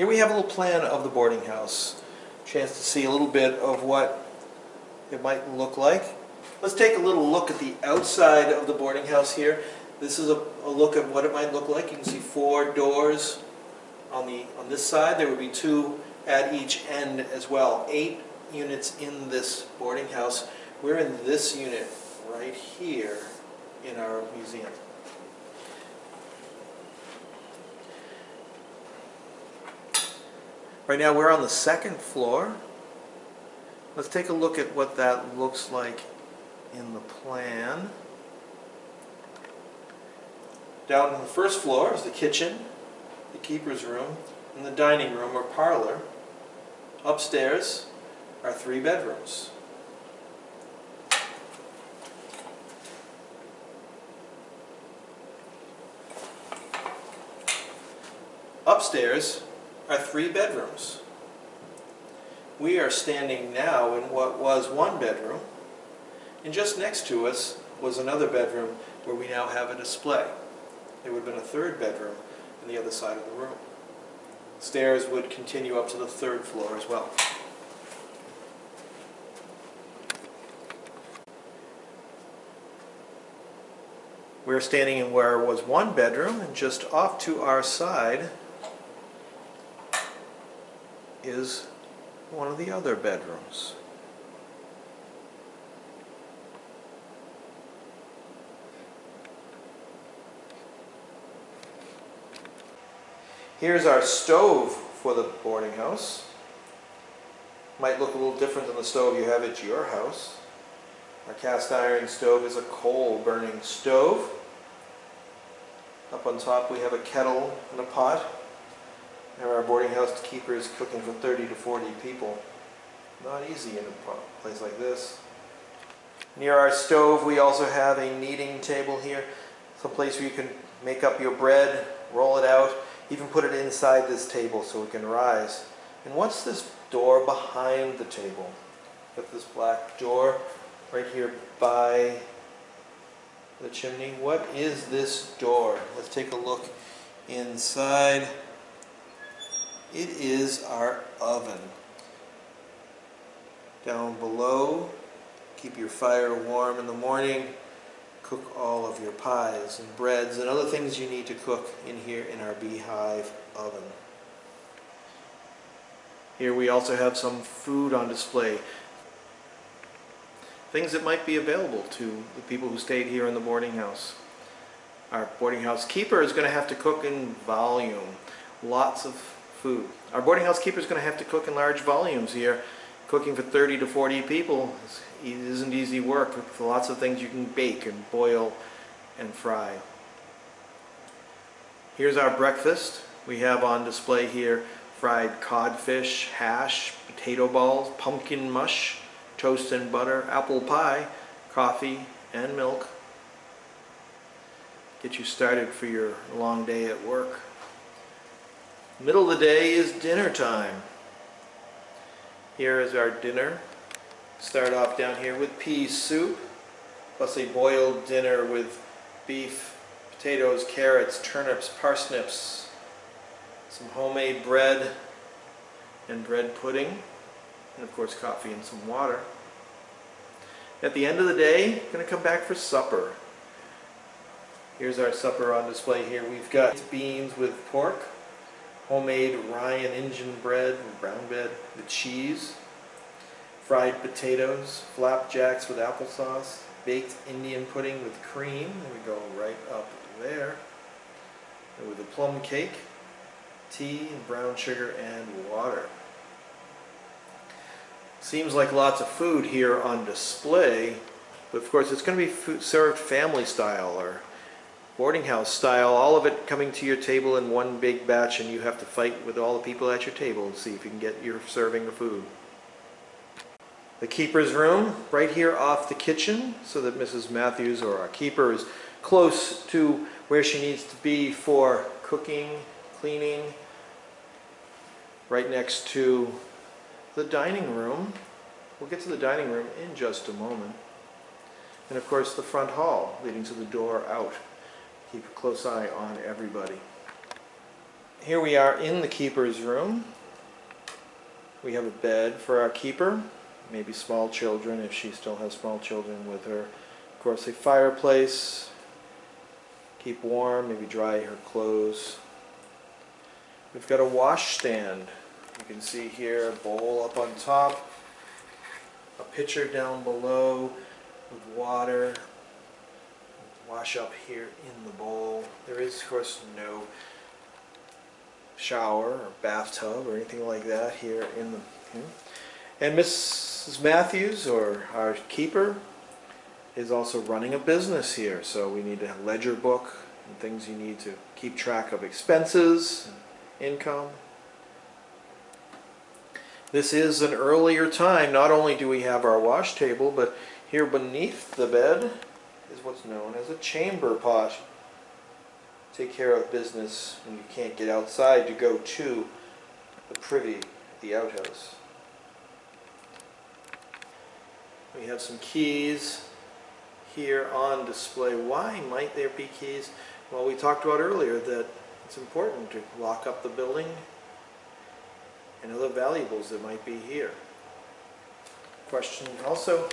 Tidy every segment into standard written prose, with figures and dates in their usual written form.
Here we have a little plan of the boarding house. Chance to see a little bit of what it might look like. Let's take a little look at the outside of the boarding house here. This is a look at what it might look like. You can see 4 doors on this side. There would be 2 at each end as well. 8 units in this boarding house. We're in this unit right here in our museum. Right now we're on the 2nd floor. Let's take a look at what that looks like in the plan. Down on the 1st floor is the kitchen, the keeper's room, and the dining room or parlor. Upstairs are 3 bedrooms. Upstairs are 3 bedrooms. We are standing now in what was 1 bedroom, and just next to us was another bedroom where we now have a display. There would have been a 3rd bedroom on the other side of the room. Stairs would continue up to the 3rd floor as well. We're standing in where was 1 bedroom, and just off to our side is one of the other bedrooms. Here's our stove for the boarding house. Might look a little different than the stove you have at your house. Our cast iron stove is a coal burning stove. Up on top we have a kettle and a pot. There our boarding house keeper is cooking for 30 to 40 people. Not easy in a place like this. Near our stove we also have a kneading table here. It's a place where you can make up your bread, roll it out, even put it inside this table so it can rise. And what's this door behind the table? Got this black door right here by the chimney. What is this door? Let's take a look inside. It is our oven. Down below, keep your fire warm in the morning, cook all of your pies and breads and other things you need to cook in here in our beehive oven. Here we also have some food on display. Things that might be available to the people who stayed here in the boarding house. Our boarding house keeper is going to have to cook in volume. Lots of food. Our boarding house keeper is going to have to cook in large volumes here. Cooking for 30 to 40 people isn't easy work. With lots of things you can bake and boil and fry. Here's our breakfast. We have on display here fried codfish, hash, potato balls, pumpkin mush, toast and butter, apple pie, coffee and milk. Get you started for your long day at work. Middle of the day is dinner time. Here is our dinner. Start off down here with pea soup, plus a boiled dinner with beef, potatoes, carrots, turnips, parsnips, some homemade bread and bread pudding, and of course coffee and some water. At the end of the day, going to come back for supper. Here's our supper on display here. We've got beans with pork, homemade Ryan Injun bread, brown bread with cheese, fried potatoes, flapjacks with applesauce, baked Indian pudding with cream, and we go right up there, and with a plum cake, tea, and brown sugar, and water. Seems like lots of food here on display, but of course it's going to be served family style or boarding house style, all of it coming to your table in one big batch, and you have to fight with all the people at your table and see if you can get your serving of food. The keeper's room, right here off the kitchen, so that Mrs. Matthews, or our keeper, is close to where she needs to be for cooking, cleaning. Right next to the dining room. We'll get to the dining room in just a moment. And of course the front hall leading to the door out. Keep a close eye on everybody. Here we are in the keeper's room. We have a bed for our keeper, maybe small children if she still has small children with her. Of course, a fireplace, keep warm, maybe dry her clothes. We've got a wash stand. You can see here a bowl up on top, a pitcher down below with water. Wash up here in the bowl. There is, of course, no shower or bathtub or anything like that here in the And Mrs. Matthews, or our keeper, is also running a business here, so we need a ledger book and things you need to keep track of expenses, income. This is an earlier time. Not only do we have our wash table, but here beneath the bed is what's known as a chamber pot. Take care of business when you can't get outside to go to the privy, the outhouse. We have some keys here on display. Why might there be keys? Well, we talked about earlier that it's important to lock up the building and other valuables that might be here. Question also,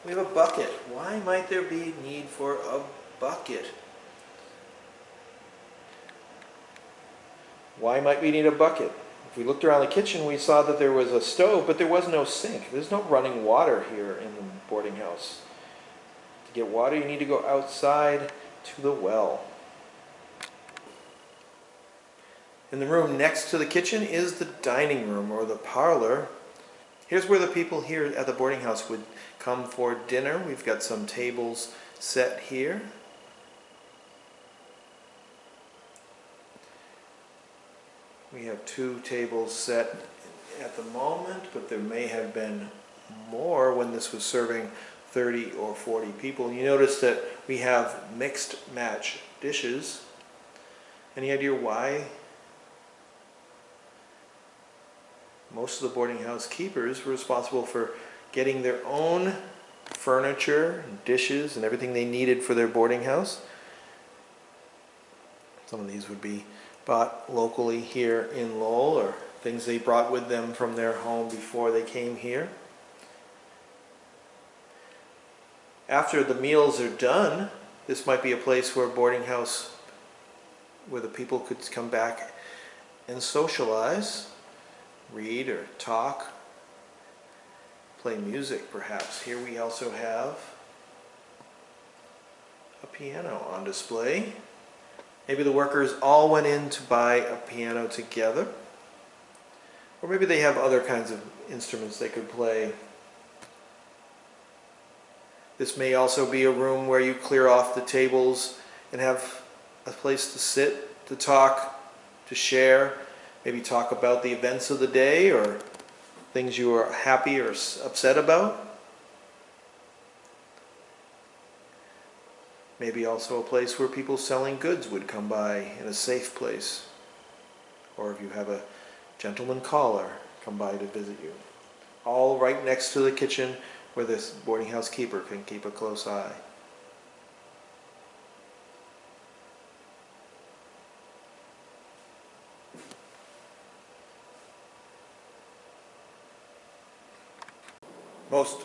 we have a bucket. Why might there be need for a bucket? Why might we need a bucket? If we looked around the kitchen, we saw that there was a stove, but there was no sink. There's no running water here in the boarding house. To get water, you need to go outside to the well. In the room next to the kitchen is the dining room, or the parlor. Here's where the people here at the boarding house would come for dinner. We've got some tables set here. We have 2 tables set at the moment, but there may have been more when this was serving 30 or 40 people. You notice that we have mixed match dishes. Any idea why? Most of the boarding house keepers were responsible for getting their own furniture and dishes and everything they needed for their boarding house. Some of these would be bought locally here in Lowell, or things they brought with them from their home before they came here. After the meals are done, this might be a place where a boarding house where the people could come back and socialize, read or talk, play music perhaps. Here we also have a piano on display. Maybe the workers all went in to buy a piano together. Or maybe they have other kinds of instruments they could play. This may also be a room where you clear off the tables and have a place to sit, to talk, to share, maybe talk about the events of the day or things you are happy or upset about. Maybe also a place where people selling goods would come by in a safe place. Or if you have a gentleman caller come by to visit you. All right next to the kitchen where this boarding house keeper can keep a close eye.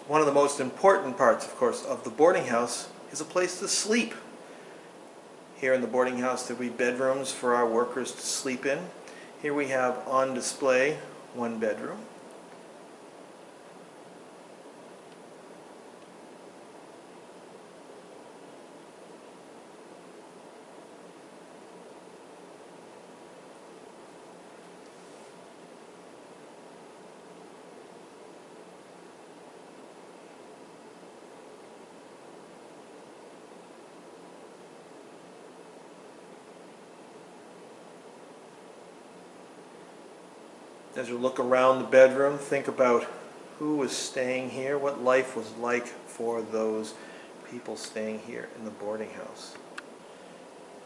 One of the most important parts, of course, of the boarding house is a place to sleep. Here in the boarding house there will be bedrooms for our workers to sleep in. Here we have on display one bedroom. As you look around the bedroom, think about who was staying here, what life was like for those people staying here in the boarding house.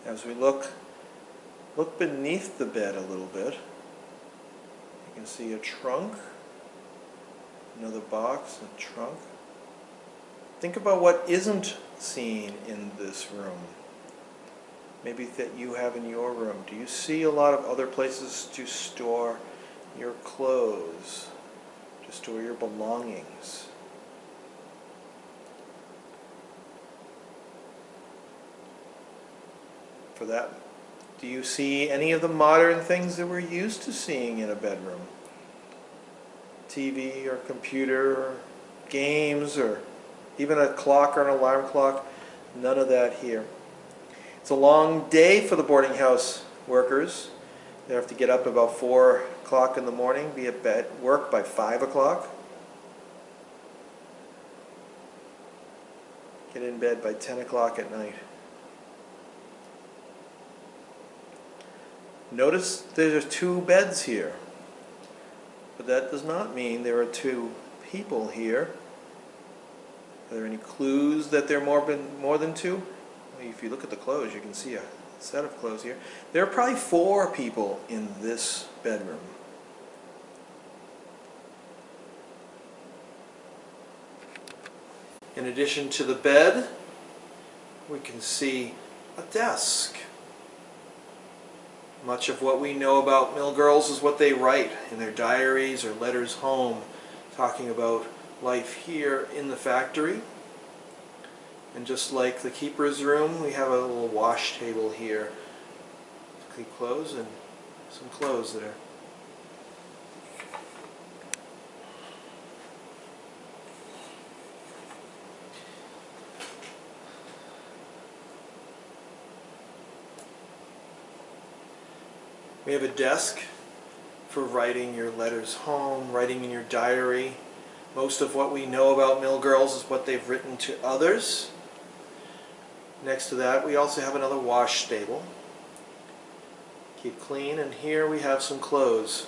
As we look beneath the bed a little bit. You can see a trunk, another box, a trunk. Think about what isn't seen in this room. maybe that you have in your room? Do you see a lot of other places to store your clothes, to store your belongings? For that, do you see any of the modern things that we're used to seeing in a bedroom? TV or computer or games or even a clock or an alarm clock? None of that here. It's a long day for the boarding house workers. They have to get up about 4 o'clock in the morning, be at work by 5 o'clock. Get in bed by 10 o'clock at night. Notice there are 2 beds here, but that does not mean there are 2 people here. Are there any clues that there are more than 2? Well, if you look at the clothes, you can see a set of clothes here. There are probably 4 people in this bedroom. In addition to the bed, we can see a desk. Much of what we know about mill girls is what they write in their diaries or letters home, talking about life here in the factory. And just like the keeper's room, we have a little wash table here to keep clothes and some clothes there. We have a desk for writing your letters home, writing in your diary. Most of what we know about mill girls is what they've written to others. Next to that, we also have another wash table. Keep clean, and here we have some clothes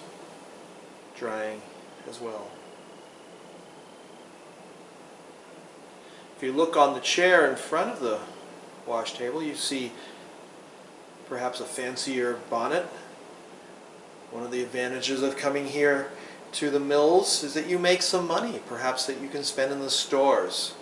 drying as well. If you look on the chair in front of the wash table, you see perhaps a fancier bonnet. One of the advantages of coming here to the mills is that you make some money, perhaps that you can spend in the stores.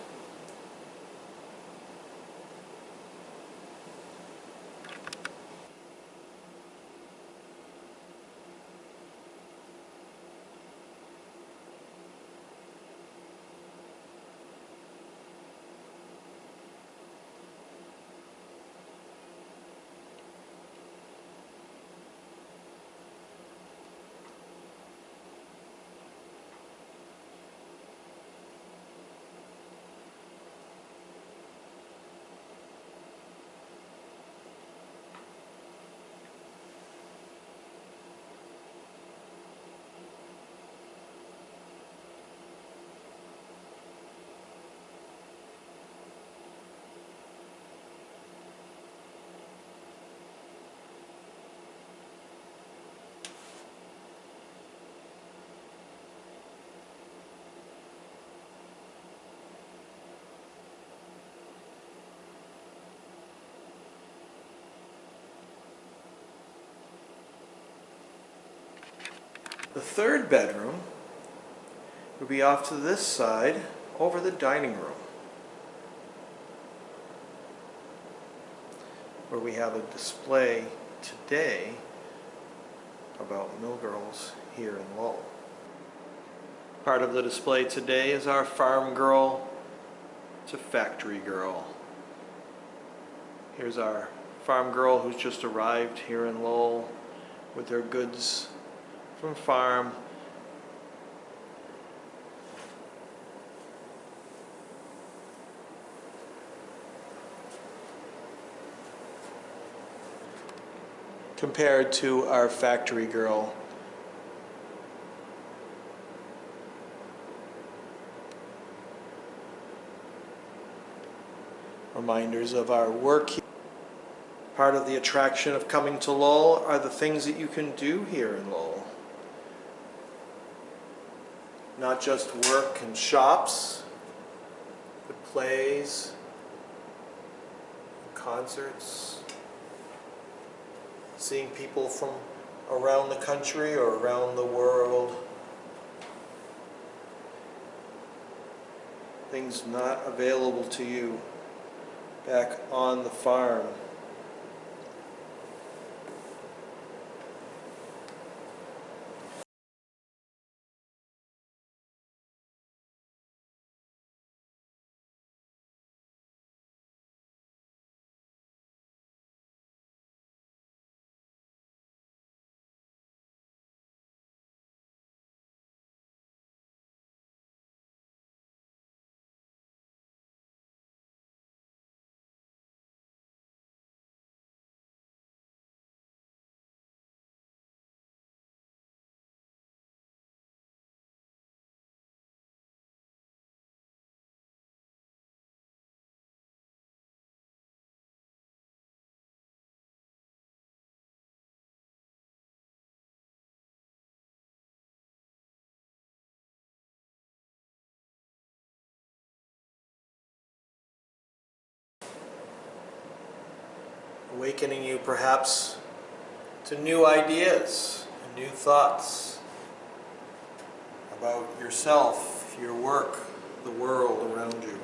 The third bedroom would be off to this side, over the dining room, where we have a display today about mill girls here in Lowell. Part of the display today is our farm girl to factory girl. Here's our farm girl who's just arrived here in Lowell with her goods from farm. Compared to our factory girl. Reminders of our work here. Part of the attraction of coming to Lowell are the things that you can do here in Lowell. Not just work and shops, but plays, concerts, seeing people from around the country or around the world. Things not available to you back on the farm awakening you perhaps to new ideas and new thoughts about yourself, your work, the world around you.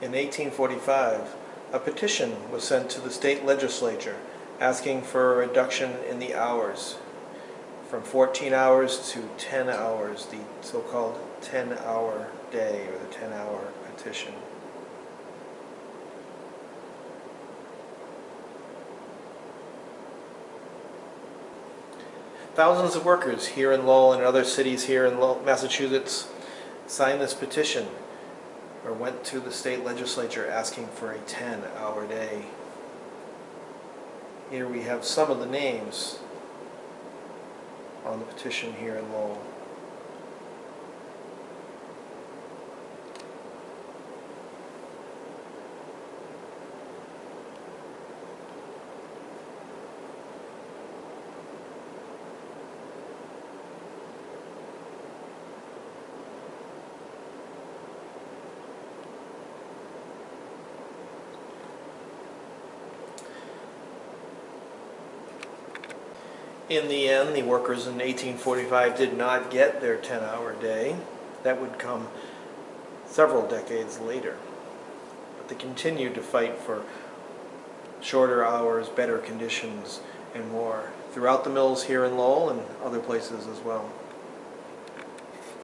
In 1845, a petition was sent to the state legislature asking for a reduction in the hours from 14 hours to 10 hours, the so-called 10-hour day or the 10-hour petition. Thousands of workers here in Lowell and other cities here in Massachusetts signed this petition or went to the state legislature asking for a 10-hour day. Here we have some of the names on the petition here in Lowell. In the end, the workers in 1845 did not get their 10-hour day. That would come several decades later. But they continued to fight for shorter hours, better conditions, and more throughout the mills here in Lowell and other places as well.